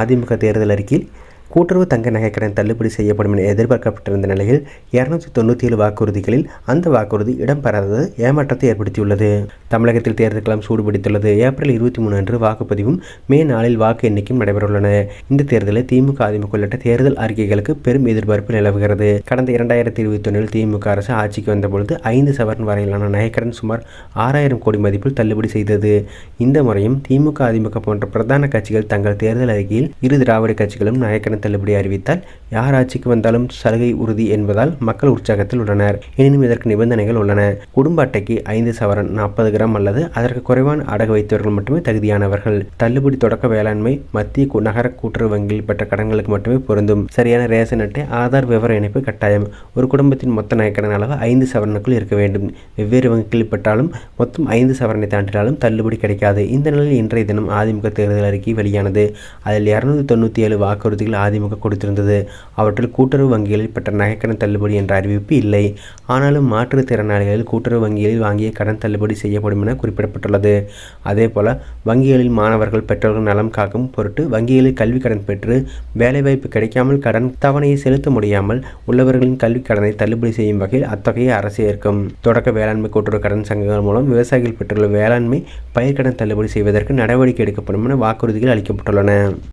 அதிமுக தேர்தல் அறிக்கையில் கூட்டுறவு தங்க நகைக்கடன் தள்ளுபடி செய்யப்படும் என எதிர்பார்க்கப்பட்டிருந்த நிலையில் 297 வாக்குறுதிகளில் அந்த வாக்குறுதி இடம்பெறாதது ஏமாற்றத்தை ஏற்படுத்தியுள்ளது. தமிழகத்தில் தேர்தல் களம் சூடுபிடித்துள்ளது. ஏப்ரல் 23 அன்று வாக்குப்பதிவும் மே 4 வாக்கு எண்ணிக்கையும் நடைபெறவுள்ளன. இந்த தேர்தலில் திமுக, அதிமுக உள்ளிட்ட தேர்தல் அறிக்கைகளுக்கு பெரும் எதிர்பார்ப்பு நிலவுகிறது. கடந்த 2021 திமுக அரசு ஆட்சிக்கு வந்தபொழுது 5 சவரன் வரையிலான நகைக்கடன் சுமார் 6000 கோடி மதிப்பில் தள்ளுபடி செய்தது. இந்த முறையும் திமுக, அதிமுக போன்ற பிரதான கட்சிகள் தங்கள் தேர்தல் அறிக்கையில் இரு திராவிட கட்சிகளும் நகைக்கடன் தள்ளுபடி அறிவித்தால் யார் ஆட்சிக்கு வந்தாலும் சலுகை உறுதி என்பதால் மக்கள் உற்சாகத்தில் உள்ளனர். எனினும் இதற்கு நிபந்தனைகள் உள்ளன. குடும்ப அட்டைக்கு 5 சவரன் 40 கிராம் அல்லது அதற்கு குறைவான அடகு வைத்தவர்கள் மட்டுமே தகுதியானவர்கள். தள்ளுபடி தொடக்க வேளாண்மை, மத்திய நகர கூட்டுறவு வங்கியில் பெற்ற கடன்களுக்கு மட்டுமே பொருந்தும். சரியான ரேஷன் அட்டை, ஆதார் விவர இணைப்பு கட்டாயம். ஒரு குடும்பத்தின் மொத்த நகைக்கடன் அளவு 5 சவரனுக்குள் இருக்க வேண்டும். வெவ்வேறு வங்கிகளில் பெற்றாலும் மொத்தம் 5 சவரனை தாண்டினாலும் தள்ளுபடி கிடைக்காது. இந்த நிலையில் இன்றைய தினம் அதிமுக தேர்தல் அறிக்கை வெளியானது. அதில் 297 வாக்குறுதிகள் அதிமுக கொடுத்திருந்தது. அவற்றில் கூட்டுறவு வங்கிகளில் பெற்ற நகைக்கடன் தள்ளுபடி என்ற அறிவிப்பு இல்லை. ஆனாலும் மாற்றுத்திறனாளிகளில் கூட்டுறவு வங்கிகளில் வாங்கிய கடன் தள்ளுபடி செய்யப்படும் என குறிப்பிடப்பட்டுள்ளது. அதேபோல வங்கிகளில் மாணவர்கள், பெற்றோர்கள் நலம் காக்கும் பொருட்டு வங்கிகளில் கல்வி கடன் பெற்று வேலைவாய்ப்பு கிடைக்காமல் கடன் தவணையை செலுத்த முடியாமல் உள்ளவர்களின் கல்வி கடனை தள்ளுபடி செய்யும் வகையில் அத்தகைய அரசு ஏற்கும். தொடக்க வேளாண்மை கூட்டுறவு கடன் சங்கங்கள் மூலம் விவசாயிகள் பெற்றுள்ள வேளாண்மை பயிர்க்கடன் தள்ளுபடி செய்வதற்கு நடவடிக்கை எடுக்கப்படும் என வாக்குறுதிகள் அளிக்கப்பட்டுள்ளன.